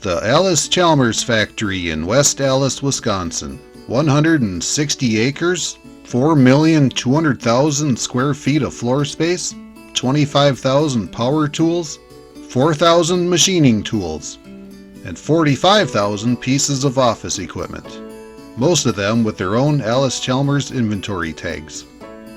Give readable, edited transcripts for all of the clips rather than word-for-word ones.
The Allis Chalmers factory in West Allis, Wisconsin. 160 acres, 4,200,000 square feet of floor space, 25,000 power tools, 4,000 machining tools, and 45,000 pieces of office equipment, most of them with their own Allis Chalmers inventory tags.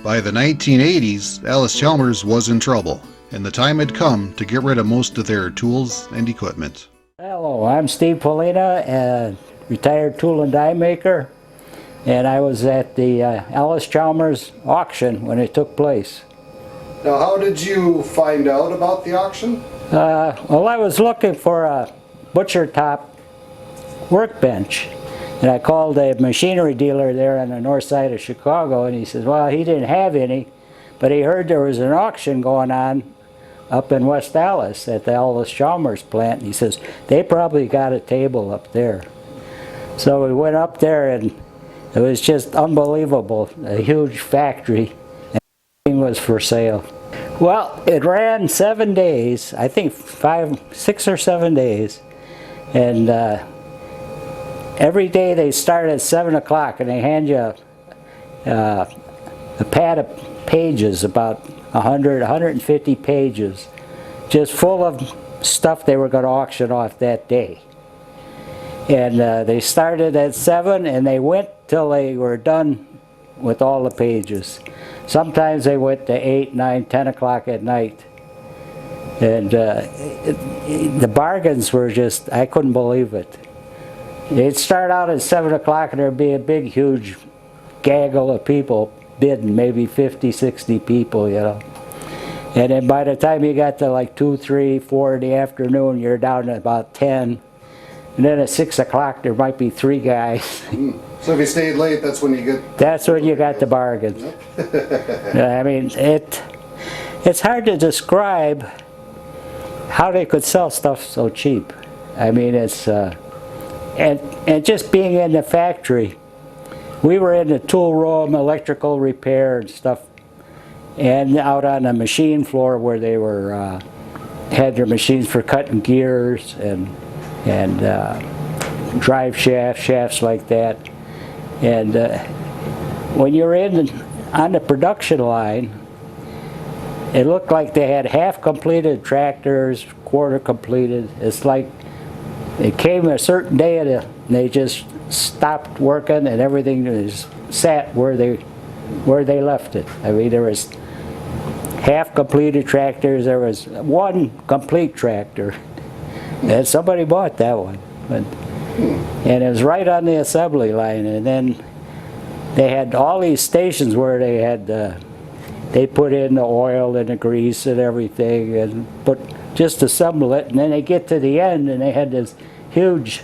By the 1980s, Allis Chalmers was in trouble, and the time had come to get rid of most of their tools and equipment. Hello, I'm Steve Pollina, a retired tool and die maker, and I was at the Allis Chalmers auction when it took place. Now, how did you find out about the auction? Well, I was looking for a butcher top workbench, and I called a machinery dealer there on the north side of Chicago, and he says, well, he didn't have any, but he heard there was an auction going on up in West Allis at the Allis Chalmers plant. And he says, they probably got a table up there. So we went up there, and it was just unbelievable, a huge factory, and everything was for sale. Well, it ran 7 days, I think 6 or 7 days, and every day they start at 7 o'clock, and they hand you a pad of pages, about 100, 150 pages, just full of stuff they were going to auction off that day. And they started at 7 and they went till they were done with all the pages. Sometimes they went to 8, 9, 10 o'clock at night. And the bargains were just, I couldn't believe it. They'd start out at 7 o'clock and there'd be a big, huge gaggle of people bidding, maybe 50, 60 people, you know. And then by the time you got to like 2, 3, 4 in the afternoon, you're down to about 10. And then at 6 o'clock, there might be 3 guys. So if you stayed late, that's when you get... That's when you got the bargains. I mean, it's hard to describe how they could sell stuff so cheap. I mean, it's... and just being in the factory, we were in the tool room, electrical repair and stuff, and out on the machine floor where they were had their machines for cutting gears and drive shafts like that. And when you're on the production line, it looked like they had half completed tractors, quarter completed. It's like it came a certain day and they just stopped working and everything is sat where they left it. I mean, there was half completed tractors, there was one complete tractor, and somebody bought that one. And it was right on the assembly line, and then they had all these stations where they had they put in the oil and the grease and everything and just assemble it, and then they get to the end and they had this huge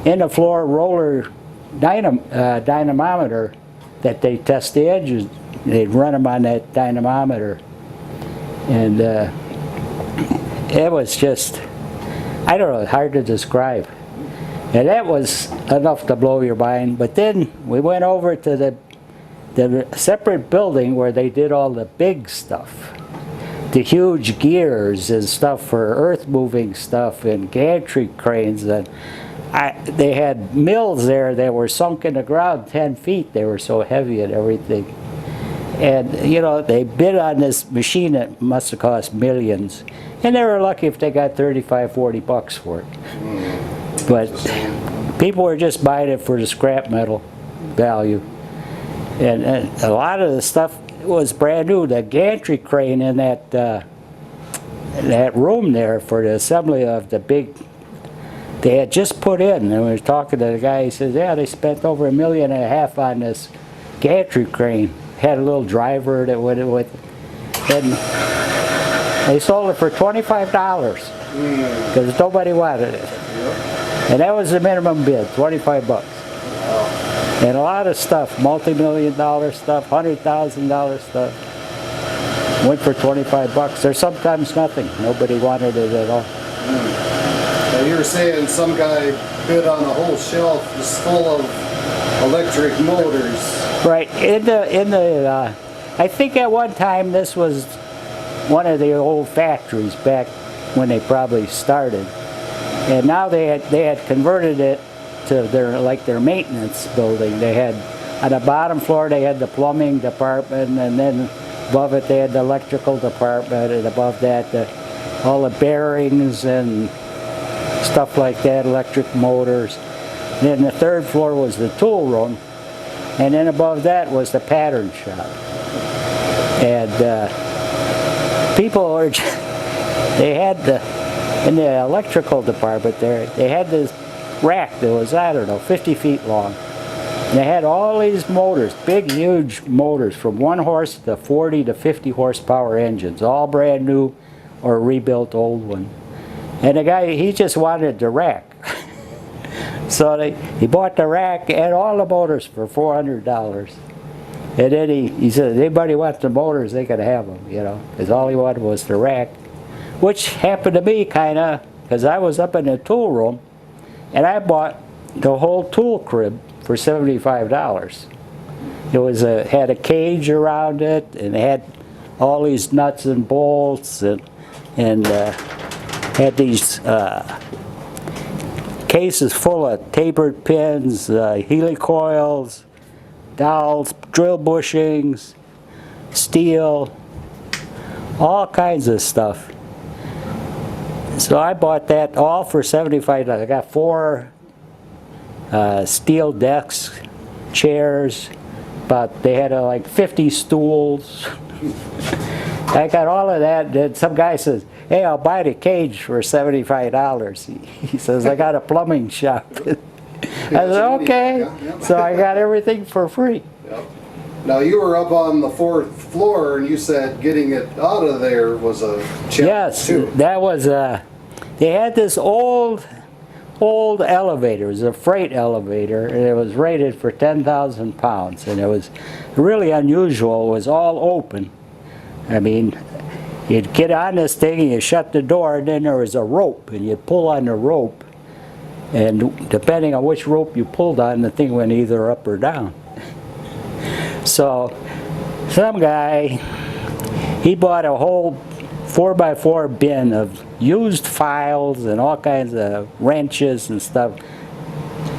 in-the-floor roller dynamometer that they test the edges. They'd run them on that dynamometer, and it was just, I don't know, hard to describe. And that was enough to blow your mind. But then we went over to the separate building where they did all the big stuff, the huge gears and stuff for earth moving stuff and gantry cranes, and they had mills there that were sunk in the ground 10 feet. They were so heavy and everything. And, you know, they bid on this machine that must have cost millions. And they were lucky if they got 35, 40 bucks for it. But people were just buying it for the scrap metal value. And a lot of the stuff was brand new. The gantry crane in that room there for the assembly of the big, they had just put in, and we were talking to the guy, he says, yeah, they spent over $1.5 million on this gantry crane. Had a little driver that went with it. And they sold it for $25 because nobody wanted it. And that was the minimum bid, 25 bucks. And a lot of stuff, multi-million-dollar stuff, $100,000 stuff, went for 25 bucks. Or sometimes nothing. Nobody wanted it at all. Now you were saying some guy bid on a whole shelf just full of electric motors. Right. I think at one time this was one of the old factories back when they probably started. And now they had converted it to their maintenance building. They had, on the bottom floor they had the plumbing department, and then above it they had the electrical department, and above that all the bearings and stuff like that, electric motors. And then the third floor was the tool room, and then above that was the pattern shop. And people were, they had in the electrical department there, they had this rack that was, I don't know, 50 feet long. And they had all these motors, big, huge motors, from 1 horse to 40 to 50 horsepower engines, all brand new or rebuilt old one. And the guy, he just wanted the rack. So he bought the rack and all the motors for $400. And then he said, anybody wants the motors, they could have them, you know, because all he wanted was the rack. Which happened to me kind of, because I was up in the tool room, and I bought the whole tool crib for $75. It was had a cage around it, and it had all these nuts and bolts, and had these cases full of tapered pins, helicoils, dowels, drill bushings, steel, all kinds of stuff. So I bought that all for $75. I got 4 steel desks, chairs, but they had like 50 stools. I got all of that. Then some guy says, hey, I'll buy the cage for $75. He says, I got a plumbing shop. I said, okay. So I got everything for free. Yep. Now you were up on the 4th floor, and you said getting it out of there was a challenge too. Yes, that was they had this old elevator. It was a freight elevator, and it was rated for 10,000 pounds, and it was really unusual. It was all open. I mean, you'd get on this thing and you shut the door, and then there was a rope, and you'd pull on the rope, and depending on which rope you pulled on, the thing went either up or down. So some guy, he bought a whole 4x4 bin of used files and all kinds of wrenches and stuff,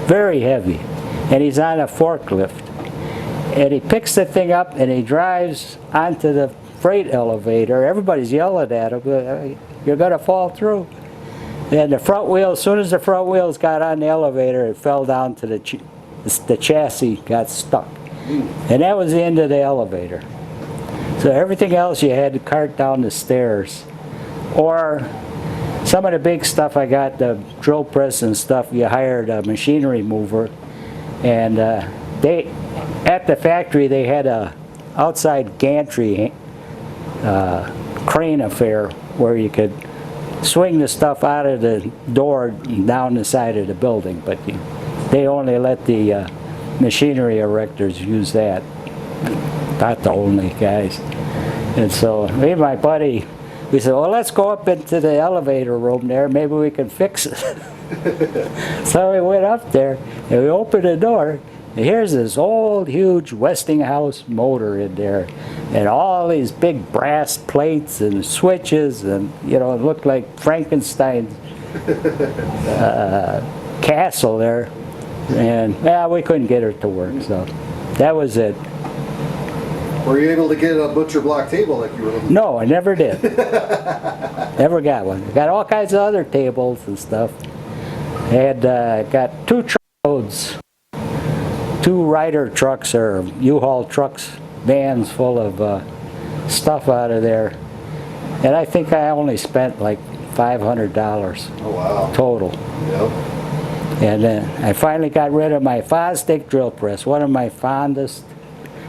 very heavy, and he's on a forklift, and he picks the thing up and he drives onto the freight elevator. Everybody's yelling at him, you're going to fall through. And the front wheel, as soon as the front wheels got on the elevator, it fell down to the chassis got stuck. And that was the end of the elevator. So everything else you had to cart down the stairs. Or some of the big stuff I got, the drill press and stuff, you hired a machinery mover. And at the factory they had a outside gantry crane affair where you could swing the stuff out of the door down the side of the building, but they only let the machinery erectors use that. Not the only guys. And so me and my buddy, we said, well, let's go up into the elevator room there, maybe we can fix it. So we went up there and we opened the door, and here's this old huge Westinghouse motor in there, and all these big brass plates and switches, and you know, it looked like Frankenstein's castle there. And we couldn't get it to work, so that was it. Were you able to get a butcher block table like you were looking for? No, I never did. Never got one. I got all kinds of other tables and stuff. I had got 2 truckloads, 2 Ryder trucks or U-Haul trucks, vans full of stuff out of there. And I think I only spent like $500 wow. Total. Yep. And I finally got rid of my Fosdick drill press, one of my fondest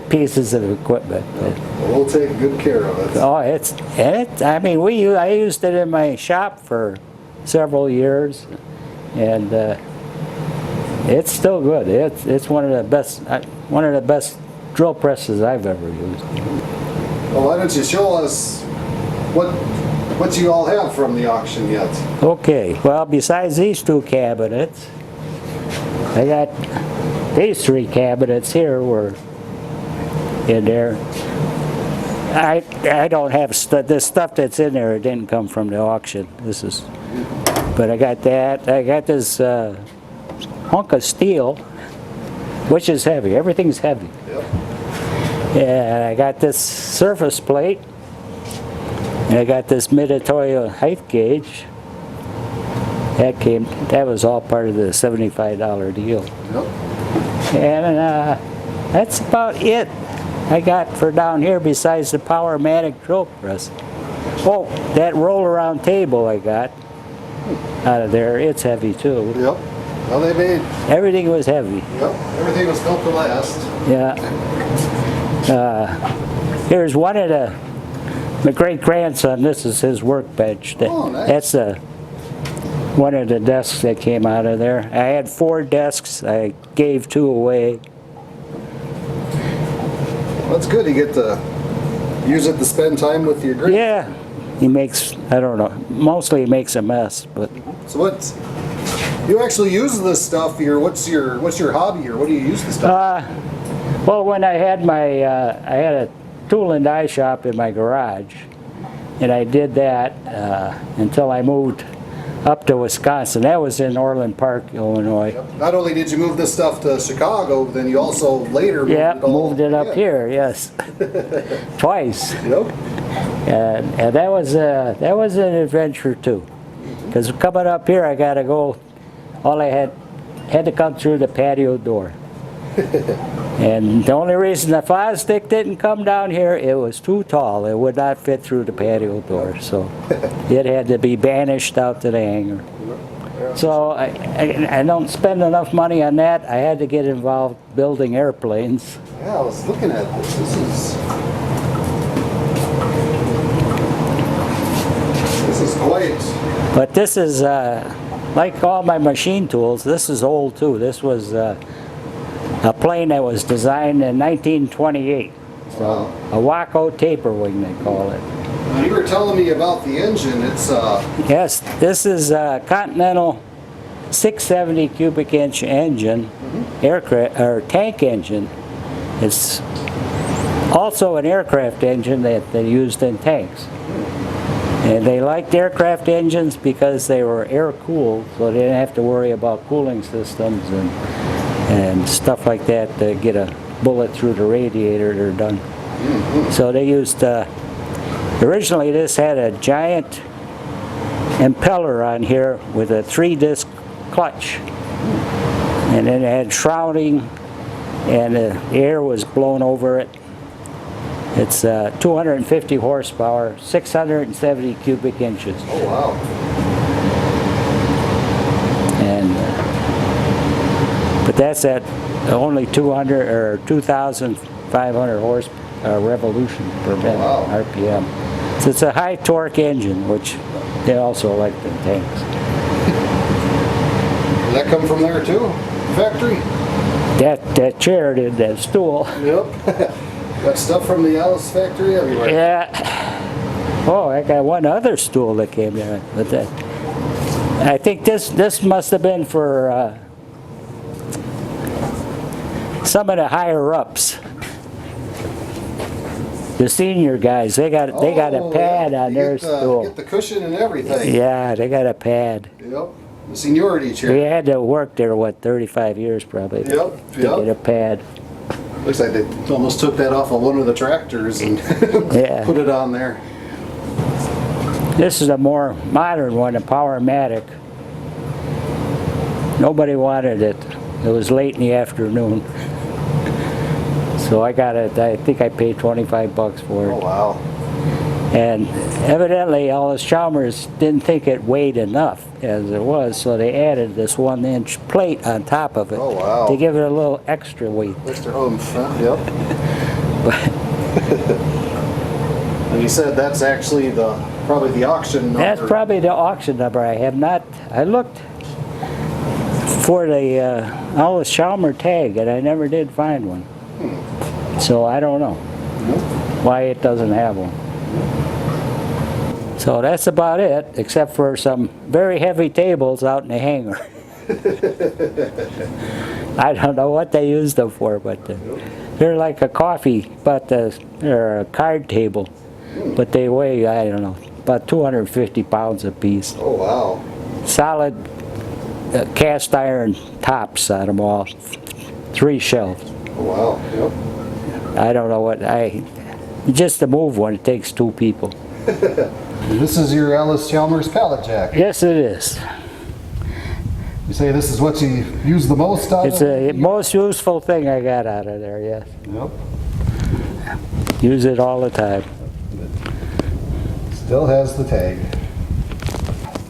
pieces of equipment. Well, we'll take good care of it. Oh, I mean, I used it in my shop for several years, and it's still good. It's one of the best drill presses I've ever used. Well, why don't you show us what you all have from the auction yet? Okay. Well, besides these 2 cabinets, I got these 3 cabinets here were in there. I don't have this stuff that's in there. It didn't come from the auction. This is But I got that. I got this hunk of steel, which is heavy. Everything's heavy. Yep. And I got this surface plate. And I got this mid-editorial height gauge. That was all part of the $75 deal. Yep. And that's about it I got for down here besides the Power-Matic drill press. Oh, that roll-around table I got out of there, it's heavy too. Yep. Well, they made. Everything was heavy. Yep. Everything was built to last. Yeah. Here's one of my great-grandson, this is his workbench. Oh, nice. That's one of the desks that came out of there. I had 4 desks, I gave 2 away. Well, that's good. You get to use it to spend time with your group. Yeah, he makes, I don't know, mostly he makes a mess, but So what's you actually use this stuff here? What's your hobby, or what do you use this stuff? well, when I had my, I had a tool and die shop in my garage, and I did that until I moved up to Wisconsin. That was in Orland Park, Illinois. Yep. Not only did you move this stuff to Chicago, but then you also later moved Yeah, it all. moved it up here, yes. Twice. Yep. And that was an adventure too. Because coming up here, I got to go, all I had to come through the patio door. And the only reason the fire stick didn't come down here, it was too tall. It would not fit through the patio door. So it had to be banished out to the hangar. So I don't spend enough money on that. I had to get involved building airplanes. Yeah, I was looking at this. This is quite. But this is, like all my machine tools, this is old too. This was a plane that was designed in 1928. So Wow. a Waco taper wing, they call it. Now, you were telling me about the engine. It's Yes, this is a Continental 670 cubic inch engine, aircraft or tank engine. It's also an aircraft engine that they used in tanks. And they liked aircraft engines because they were air-cooled, so they didn't have to worry about cooling systems and stuff like that to get a bullet through the radiator. They're done. So they used, originally this had a giant impeller on here with a 3-disc clutch. And then it had shrouding, and the air was blown over it. It's 250 horsepower, 670 cubic inches. oh wow. And but that's at only 200 or 2,500 horse revolution per minute, Wow. RPM. So it's a high torque engine, which they also like in tanks. Did that come from there too? Factory? That chair did, that stool. Yep. Got stuff from the Allis factory everywhere. Yeah. Oh, I got one other stool that came there. But that, I think this must have been for some of the higher ups. The senior guys, they got a pad on their stool. Get the cushion and everything. Yeah, they got a pad. Yep. The seniority chair. We had to work there, what, 35 years probably to get a pad. Looks like they almost took that off of one of the tractors and Yeah. put it on there. This is a more modern one, a Power-Matic. Nobody wanted it. It was late in the afternoon. So I got it, I think I paid 25 bucks for it. Oh wow. And evidently Allis Chalmers didn't think it weighed enough as it was, so they added this 1-inch plate on top of it Oh, wow. to give it a little extra weight. Mr. Oomph, huh? Yep. And you said that's actually probably the auction number. That's probably the auction number. I looked for the Allis Chalmers tag and I never did find one. So I don't know why it doesn't have one. So that's about it, except for some very heavy tables out in the hangar. I don't know what they used them for, but they're like a coffee, but they're a card table. But they weigh, I don't know, about 250 pounds a piece. Oh wow. solid cast iron tops on them all. 3 shelves. Oh, wow. Yep. I don't know just to move one, it takes 2 people. This is your Allis Chalmers pallet jack. Yes, it is. You say this is what you use the most out of? It's the most useful thing I got out of there, yes. Yep. Use it all the time. Still has the tag.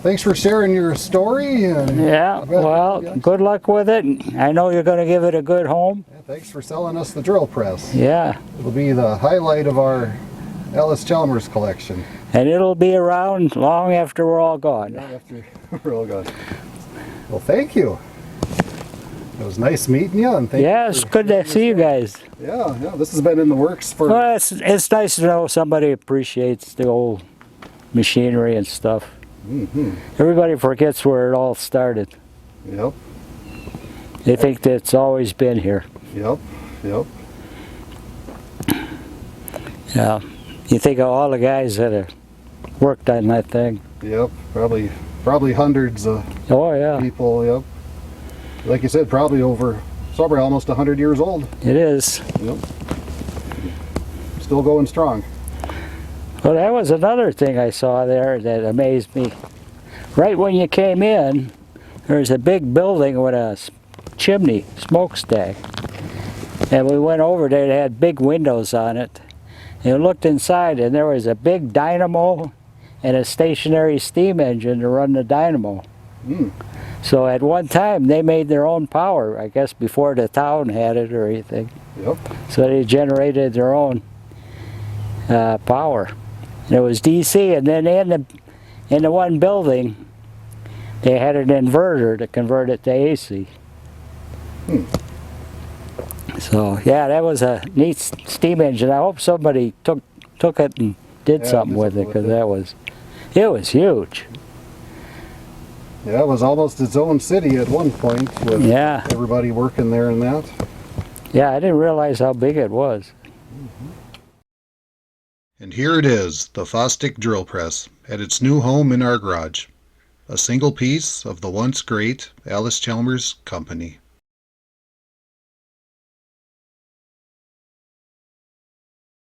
Thanks for sharing your story. And Yeah, well, good luck with it. I know you're going to give it a good home. Yeah, thanks for selling us the drill press. Yeah. It'll be the highlight of our Allis Chalmers collection. And it'll be around long after we're all gone. Yeah, after we're all gone. Well, thank you. It was nice meeting you. And thank Yeah, you it's good to see you guys. Yeah, this has been in the works for... Well, it's nice to know somebody appreciates the old machinery and stuff. Mm-hmm. Everybody forgets where it all started. Yep. They think that it's always been here. Yep. Yep. Yeah. You think of all the guys that have worked on that thing. Yep. Probably hundreds of Oh, yeah. people. Yep. Like you said, probably almost 100 years old. It is. Yep. Still going strong. Well, that was another thing I saw there that amazed me. Right when you came in, there's a big building with a chimney, smokestack. And we went over there, it had big windows on it. And we looked inside, and there was a big dynamo and a stationary steam engine to run the dynamo. Mm. So at one time, they made their own power, I guess before the town had it or anything. Yep. So they generated their own power. And it was DC, and then in the one building, they had an inverter to convert it to AC. Hmm. So yeah, that was a neat steam engine. I hope somebody took it and did something with it, because it was huge. Yeah, it was almost its own city at one point with everybody working there and that. Yeah, I didn't realize how big it was. And here it is, the Fosdick drill press, at its new home in our garage. A single piece of the once great Allis Chalmers company.